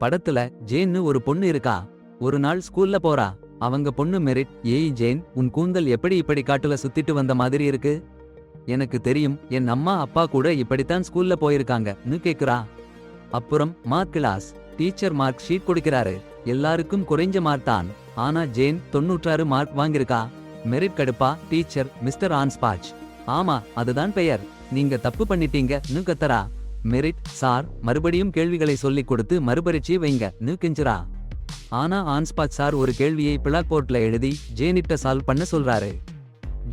படத்துல ஜேன்னு ஒரு பொண்ணு இருக்கா. ஒரு நாள் ஸ்கூல்ல போறா. அவங்க பொண்ணு மெரிட், ஏய் ஜேன், உன் கூந்தல் எப்படி இப்படி காட்டுல சுத்திட்டு வந்த மாதிரி இருக்கு? எனக்கு தெரியும், என் அம்மா அப்பா கூட இப்படித்தான் ஸ்கூல்ல போயிருக்காங்கன்னு கேக்குறா. அப்புறம் mark class. Teacher mark sheet கொடுக்கிறாரு. எல்லாருக்கும் குறைஞ்ச மார்க் தான். ஆனா ஜேன் 96 மார்க் வாங்கியிருக்கா. மெரிட் கடுப்பா, டீச்சர் மிஸ்டர் ஆன்ஸ்பாச். ஆமா, அதுதான் பெயர். நீங்க தப்பு பண்ணிட்டீங்கன்னு கத்தரா. மெரிட், சார், மறுபடியும் கேள்விகளை சொல்லிக் கொடுத்து மறுபரீட்சை வைங்கன்னு கெஞ்சுறா. ஆனா ஆன்ஸ்பாச் சார் ஒரு கேள்வியை பிளாக் போர்ட்ல எழுதி ஜேனிட்ட சால்வ் பண்ண சொல்றாரு.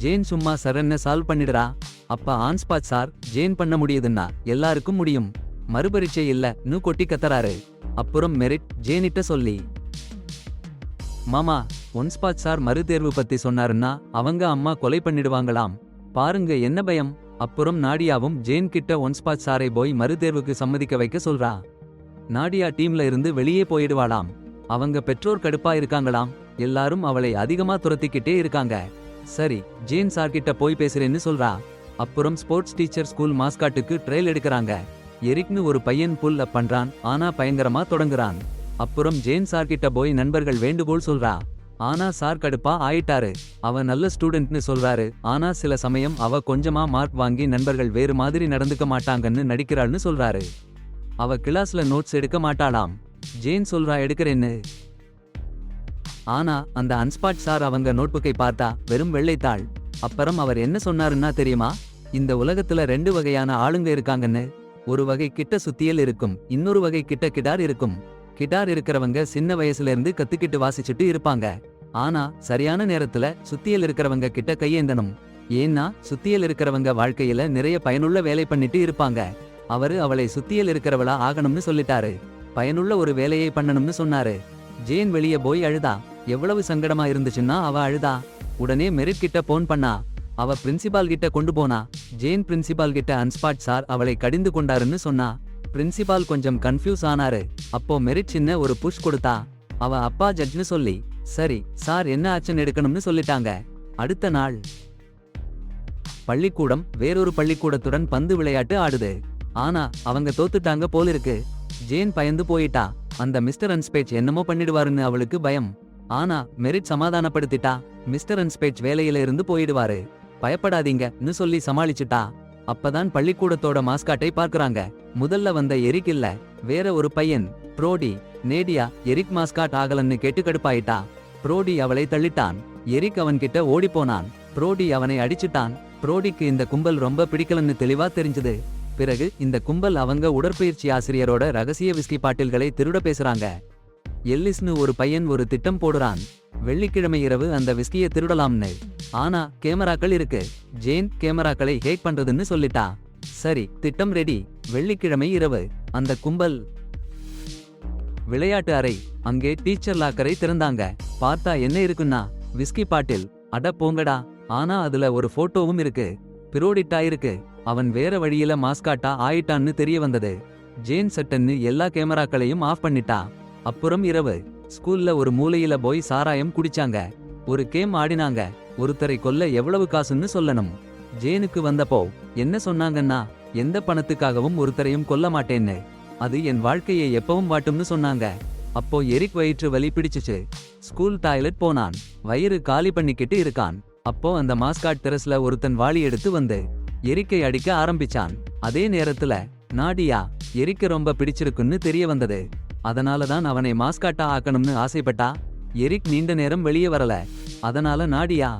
ஜேன் சும்மா சரன்னு சால்வ் பண்ணிடுறா. அப்ப ஆன்ஸ்பாச் சார், ஜேன் பண்ண முடியுதுன்னா எல்லாருக்கும் முடியும், மறுபரீட்சை இல்லன்னு கொட்டி கத்தறாரு. அப்புறம் மெரிட் ஜேனிட்ட சொல்லி, மாமா, ஒன்ஸ்பாச் சார் மறு தேர்வு பத்தி சொன்னாருன்னா அவங்க அம்மா கொலை பண்ணிடுவாங்களாம், பாருங்க என்ன பயம். அப்புறம் நாடியாவும் ஜேன் கிட்ட ஒன்ஸ்பாச் சாரை போய் மறு தேர்வுக்கு சம்மதிக்க வைக்க சொல்றா. நாடியா டீம்ல இருந்து வெளியே போயிடுவாளாம். அவங்க பெற்றோர் கடுப்பா இருக்காங்களாம். எல்லாரும் அவளை அதிகமா துரத்திக்கிட்டே இருக்காங்க. சரி, ஜேன் சார் கிட்ட போய் பேசுறேன்னு சொல்றா. அப்புறம் ஸ்போர்ட்ஸ் டீச்சர் ஸ்கூல் மாஸ்காட்டுக்கு ட்ரையல் எடுக்கறாங்க. எரிக்னு ஒரு பையன் புல் அப் பண்றான். ஆனா பயங்கரமா தொடங்குறான். அப்புறம் ஜேன் சார் கிட்ட போய் நண்பர்கள் வேண்டுகோள் சொல்றா. ஆனா சார் கடுப்பா ஆயிட்டாரு. அவ நல்ல ஸ்டூடெண்ட்னு சொல்றாரு. ஆனா சில சமயம் அவ கொஞ்சமா மார்க் வாங்கி நண்பர்கள் வேறு மாதிரி நடந்துக்க மாட்டாங்கன்னு நடிக்கிறாள்னு சொல்றாரு. அவ கிளாஸ்ல நோட்ஸ் எடுக்க மாட்டாளாம். ஜேன் சொல்றா எடுக்கிறேன்னு. ஆனா அந்த அன்ஸ்பாட் சார் அவங்க நோட்புக்கை பார்த்தா வெறும் வெள்ளைத்தாள். அப்புறம் அவர் என்ன சொன்னாருன்னா தெரியுமா? இந்த உலகத்துல 2 வகையான ஆளுங்க இருக்காங்கன்னு. ஒரு வகை கிட்ட சுத்தியல் இருக்கும், இன்னொரு வகை கிட்ட கிடார் இருக்கும். கிட்டார் இருக்கிறவங்க சின்ன வயசுல இருந்து கத்துக்கிட்டு வாசிச்சுட்டு இருப்பாங்க. ஆனா சரியான நேரத்துல சுத்தியல் இருக்கிறவங்க கிட்ட கையேந்தணும். ஏன்னா சுத்தியல் இருக்கிறவங்க வாழ்க்கையில நிறைய பயனுள்ள வேலை பண்ணிட்டு இருப்பாங்க. அவரு அவளை சுத்தியல் இருக்கிறவளா ஆகணும்னு சொல்லிட்டாரு. பயனுள்ள ஒரு வேலையை பண்ணணும்னு சொன்னாரு. ஜேன் வெளியே போய் அழுதா. எவ்வளவு சங்கடமா இருந்துச்சுன்னா அவ அழுதா. உடனே மெரிட் கிட்ட போன் பண்ணா. அவ பிரின்சிபால் கிட்ட கொண்டு போனா. ஜேன் பிரின்சிபால் கிட்ட அன்ஸ்பாட் சார் அவளை கடிந்து கொண்டாருன்னு சொன்னா. பிரின்சிபால் கொஞ்சம் கன்ஃபியூஸ் ஆனாரு. அப்போ மெரிட் சின்ன ஒரு புஷ் கொடுத்தா. அவ அப்பா ஜட்ஜ்னு சொல்லி, சரி சார் என்ன ஆக்ஷன் எடுக்கணும்னு சொல்லிட்டாங்க. அடுத்த நாள் பள்ளிக்கூடம் வேறொரு பள்ளிக்கூடத்துடன் பந்து விளையாட்டு ஆடுது. ஆனா அவங்க தோத்துட்டாங்க போலிருக்கு. ஜேன் பயந்து போயிட்டா. அந்த மிஸ்டர் அன்ஸ்பேச் என்னமோ பண்ணிடுவாருன்னு அவளுக்கு பயம். ஆனா மெரிட் சமாதானப்படுத்திட்டா. மிஸ்டர் அன்ஸ்பேச் வேலையில இருந்து போயிடுவாரு, பயப்படாதீங்கன்னு சொல்லி சமாளிச்சுட்டா. அப்பதான் பள்ளிக்கூடத்தோட மாஸ்காட்டை பார்க்கறாங்க. முதல்ல வந்த எரிக் இல்ல, வேற ஒரு பையன், ப்ரோடி. நேடியா எரிக் மாஸ்காட் ஆகலன்னு கேட்டு கடுப்பாயிட்டா. ப்ரோடி அவளை தள்ளிட்டான். எரிக் அவன்கிட்ட ஓடிப்போனான். ப்ரோடி அவனை அடிச்சுட்டான். ப்ரோடிக்கு இந்த கும்பல் ரொம்ப பிடிக்கலன்னு தெளிவா தெரிஞ்சது. பிறகு இந்த கும்பல் அவங்க உடற்பயிற்சி ஆசிரியரோட ரகசிய விஸ்கி பாட்டில்களை திருட பேசுறாங்க. எல்லிஸ்னு ஒரு பையன் ஒரு திட்டம் போடுறான். வெள்ளிக்கிழமை இரவு அந்த விஸ்கியை திருடலாம்னு. ஆனா கேமராக்கள் இருக்கு. ஜேன் கேமராக்களை ஹேக் பண்றதுன்னு சொல்லிட்டா. சரி, திட்டம் ரெடி. வெள்ளிக்கிழமை இரவு அந்த கும்பல் விளையாட்டு அறை, அங்கே டீச்சர் லாக்கரை திறந்தாங்க. பார்த்தா என்ன இருக்குன்னா விஸ்கி பாட்டில். அட போங்கடா. ஆனா அதுல ஒரு போட்டோவும் இருக்கு. பிரோடிட்டா இருக்கு. அவன் வேற வழியில மாஸ்காட்டா ஆயிட்டான்னு தெரிய வந்தது. ஜேன் சட்டன்னு எல்லா கேமராக்களையும் ஆஃப் பண்ணிட்டா. அப்புறம் இரவு ஸ்கூல்ல ஒரு மூலையில போய் சாராயம் குடிச்சாங்க. ஒரு கேம் ஆடினாங்க. ஒருத்தரை கொல்ல எவ்வளவு காசுன்னு சொல்லணும். ஜேனுக்கு வந்தப்போ என்ன சொன்னாங்கன்னா, எந்த பணத்துக்காகவும் ஒருத்தரையும் கொல்ல மாட்டேன்னு. அது என் வாழ்க்கையை எப்பவும் வாட்டும்னு சொன்னாங்க. அப்போ எரிக் வயிற்று வலி பிடிச்சுச்சு. ஸ்கூல் டாய்லெட் போனான். வயிறு காலி பண்ணிக்கிட்டு இருக்கான். அப்போ அந்த மாஸ்காட் தெரஸ்ல ஒருத்தன் வாளி எடுத்து வந்து எரிக்கை அடிக்க ஆரம்பிச்சான். அதே நேரத்துல நாடியா எரிக்க ரொம்ப பிடிச்சிருக்குன்னு தெரிய வந்தது. அதனாலதான் அவனை மாஸ்காட்டா ஆக்கணும்னு ஆசைப்பட்டா. எரிக் நீண்ட நேரம் வெளியே வரல. அதனால நாடியா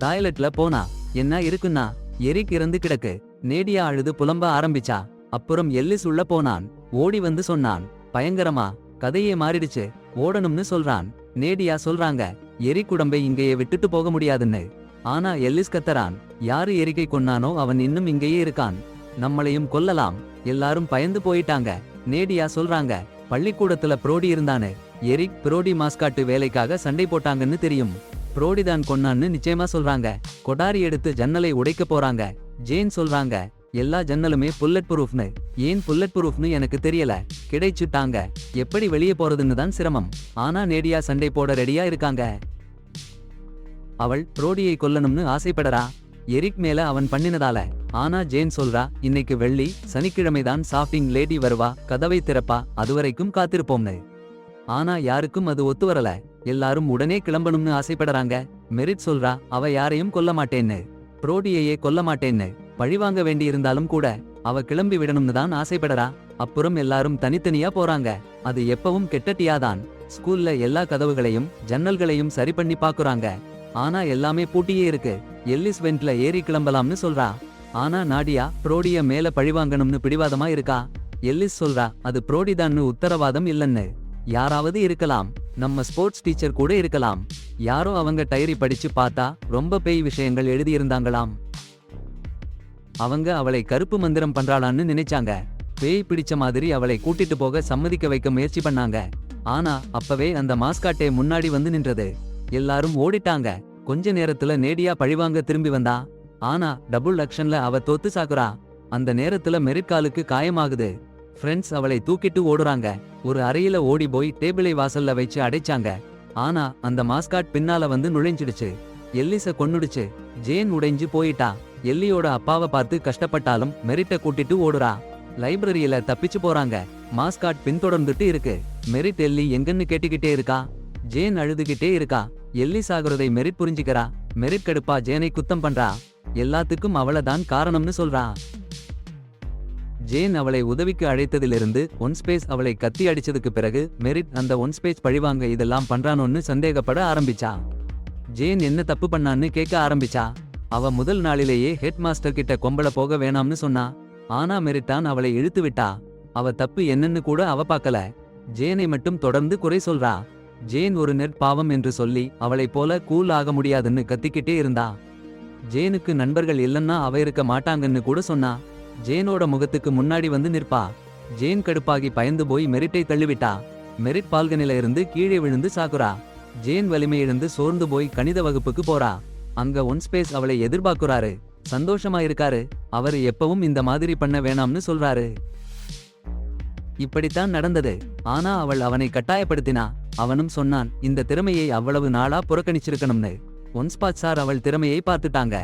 டாய்லெட்ல போனா. என்ன இருக்குன்னா எரிக் இறந்து கிடக்கு. நேடியா அழுது புலம்ப ஆரம்பிச்சா. அப்புறம் எல்லிஸ் உள்ள போனான். ஓடி வந்து சொன்னான், பயங்கரமா கதையே மாறிடுச்சு, ஓடணும்னு சொல்றான். நேடியா சொல்றாங்க, எரிக் உடம்பை இங்கேயே விட்டுட்டு போக முடியாதுன்னு. ஆனா எல்லிஸ் கத்தறான், யாரு எரிக்கை கொன்னானோ அவன் இன்னும் இங்கேயே இருக்கான், நம்மளையும் கொல்லலாம். எல்லாரும் பயந்து போயிட்டாங்க. நேடியா சொல்றாங்க, பள்ளிக்கூடத்துல ப்ரோடி இருந்தானு. எரிக் ப்ரோடி மாஸ்காட்டு வேலைக்காக சண்டை போட்டாங்கன்னு தெரியும். ப்ரோடிதான் கொன்னான்னு நிச்சயமா சொல்றாங்க. கொடாரி எடுத்து ஜன்னலை உடைக்க போறாங்க. ஜேன் சொல்றாங்க, எல்லா ஜன்னலுமே புல்லட் ப்ரூஃப்னு. ஏன் புல்லட் ப்ரூஃப்னு எனக்கு தெரியல, கிடைச்சுட்டாங்க. எப்படி வெளியே போறதுன்னு தான் சிரமம். ஆனா நேடியா சண்டை போட ரெடியா இருக்காங்க. அவள் ப்ரோடியை கொல்லணும்னு ஆசைப்படறா. எரிக் மேல அவன் பண்ணினதால. ஆனா ஜேன் சொல்றா, இன்னைக்கு வெள்ளி, சனிக்கிழமைதான் சாஃப்டிங் லேடி வருவா, கதவை திறப்பா, அதுவரைக்கும் காத்திருப்போம்னு. ஆனா யாருக்கும் அது ஒத்து வரல. எல்லாரும் உடனே கிளம்பணும்னு ஆசைப்படறாங்க. மெரிட் சொல்றா, அவ யாரையும் கொல்ல மாட்டேன்னு, புரோடியையே கொல்ல மாட்டேன்னு. பழிவாங்க வேண்டி இருந்தாலும் கூட அவ கிளம்பி விடணும்னு தான் ஆசைப்படறா. அப்புறம் எல்லாரும் தனித்தனியா போறாங்க. அது எப்பவும் கெட்டட்டியாதான். ஸ்கூல்ல எல்லா கதவுகளையும் ஜன்னல்களையும் சரி பண்ணி பாக்குறாங்க. ஆனா எல்லாமே பூட்டியே இருக்கு. எல்லிஸ் வென்ட்ல ஏறி கிளம்பலாம்னு சொல்றா. ஆனா நாடியா புரோடிய மேல பழிவாங்கணும்னு பிடிவாதமா இருக்கா. எல்லிஸ் சொல்றா, அது புரோடிதான்னு உத்தரவாதம் இல்லன்னு. யாராவது இருக்கலாம், நம்ம ஸ்போர்ட்ஸ் டீச்சர் கூட இருக்கலாம். யாரோ அவங்க டைரி படிச்சு பார்த்தா ரொம்ப பேய் விஷயங்கள் எழுதியிருந்தாங்களாம். அவங்க அவளை கருப்பு மந்திரம் பண்றாளான்னு நினைச்சாங்க. பேய் பிடிச்ச மாதிரி அவளை கூட்டிட்டு போக சம்மதிக்க வைக்க முயற்சி பண்ணாங்க. ஆனா அப்பவே அந்த மாஸ்காட்டே முன்னாடி வந்து நின்றது. எல்லாரும் ஓடிட்டாங்க. கொஞ்ச நேரத்துல நேடியா பழிவாங்க திரும்பி வந்தா. ஆனா டபுள் ஆக்ஷன்ல அவ தோத்து சாகுறா. அந்த நேரத்துல மெரிக்காலுக்கு காயமாகுது. ஃப்ரெண்ட்ஸ் அவளை தூக்கிட்டு ஓடுறாங்க. ஒரு அறையில ஓடி போய் டேபிளை வாசல்ல வச்சு அடைச்சாங்க. ஆனா அந்த மாஸ்காட் பின்னால வந்து நுழைஞ்சிடுச்சு. எல்லிஸ கொன்னுடுச்சு. ஜேன் உடைஞ்சு போயிட்டா. எல்லியோட அப்பாவை பார்த்து கஷ்டப்பட்டாலும் மெரிட்ட கூட்டிட்டு ஓடுறா. லைப்ரரியில தப்பிச்சு போறாங்க. மாஸ்காட் பின்தொடர்ந்துட்டு இருக்கு. மெரிட் எல்லி எங்கன்னு கேட்டுக்கிட்டே இருக்கா. ஜேன் அழுதுகிட்டே இருக்கா. எல்லி சாகுறதை மெரிட் புரிஞ்சுக்கிறா. மெரிட் கடுப்பா ஜேனை குத்தம் பண்றா. எல்லாத்துக்கும் அவளதான் காரணம்னு சொல்றா. ஜேன் அவளை உதவிக்கு அழைத்ததிலிருந்து ஒன்ஸ்பேஸ் அவளை கத்தி அடிச்சதுக்கு பிறகு மெரிட் அந்த ஒன்ஸ்பேஸ் பழிவாங்க இதெல்லாம் பண்றானோன்னு சந்தேகப்பட ஆரம்பிச்சா. ஜேன் என்ன தப்பு பண்ணான்னு கேட்க ஆரம்பிச்சா. அவ முதல் நாளிலேயே ஹெட் மாஸ்டர் கிட்ட கொம்பள போக வேணாம்னு சொன்னா. ஆனா மெரிட்டான் அவளை இழுத்து விட்டா. அவ தப்பு என்னன்னு கூட அவ பார்க்கல. ஜேனை மட்டும் தொடர்ந்து குறை சொல்றா. ஜேன் ஒரு நெட் பாவம் என்று சொல்லி அவளை போல கூல் ஆக முடியாதுன்னு கத்திக்கிட்டே இருந்தா. ஜேனுக்கு நண்பர்கள் இல்லன்னா அவ இருக்க மாட்டாங்கன்னு கூட சொன்னா. ஜேனோட முகத்துக்கு முன்னாடி வந்து நிற்பா. ஜேன் கடுப்பாகி பயந்து போய் மெரிட்டை தள்ளிவிட்டா. மெரிட் பால்கனில இருந்து கீழே விழுந்து சாகுறா. ஜேன் வலிமை இழந்து சோர்ந்து போய் கணித வகுப்புக்கு போறா. அங்க ஒன்ஸ்பேஸ் அவளை எதிர்பார்க்குறாரு. சந்தோஷமா இருக்காரு. அவரு எப்பவும் இந்த மாதிரி பண்ண வேணாம்னு சொல்றாரு. இப்படித்தான் நடந்தது. ஆனா அவள் அவனை கட்டாயப்படுத்தினா. அவனும் சொன்னான், இந்த திறமையை அவ்வளவு நாளா புறக்கணிச்சிருக்கணும்னு. ஒன்ஸ்பாட் சார் அவள் திறமையை பார்த்துட்டாங்க.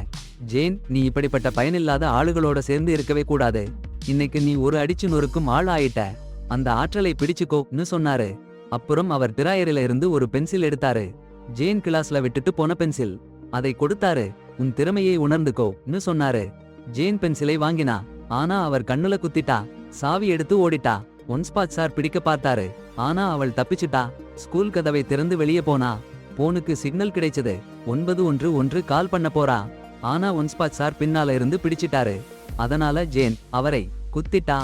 ஜேன், நீ இப்படிப்பட்ட பயனில்லாத ஆளுகளோட சேர்ந்து இருக்கவே கூடாது. இன்னைக்கு நீ ஒரு அடிச்சு நொறுக்கும் ஆள் ஆயிட்ட. அந்த ஆற்றலை பிடிச்சுக்கோன்னு சொன்னாரு. அப்புறம் அவர் டிராயரில இருந்து ஒரு பென்சில் எடுத்தாரு. ஜேன் கிளாஸ்ல விட்டுட்டு போன பென்சில். அதை கொடுத்தாரு. உன் திறமையை உணர்ந்துக்கோன்னு சொன்னாரு. ஜேன் பென்சிலை வாங்கினா. ஆனா அவர் கண்ணுல குத்திட்டா. சாவி எடுத்து ஓடிட்டா. ஒன்ஸ்பாட் சார் பிடிக்க பார்த்தாரு. ஆனா அவள் தப்பிச்சுட்டா. ஸ்கூல் கதவை திறந்து வெளியே போனா. போனுக்கு சிக்னல் கிடைச்சது. 911 கால் பண்ண போறா. ஆனா ஒன்ஸ்பாட் சார் பின்னால இருந்து பிடிச்சிட்டாரு. அதனால ஜேன் அவரை குத்திட்டா.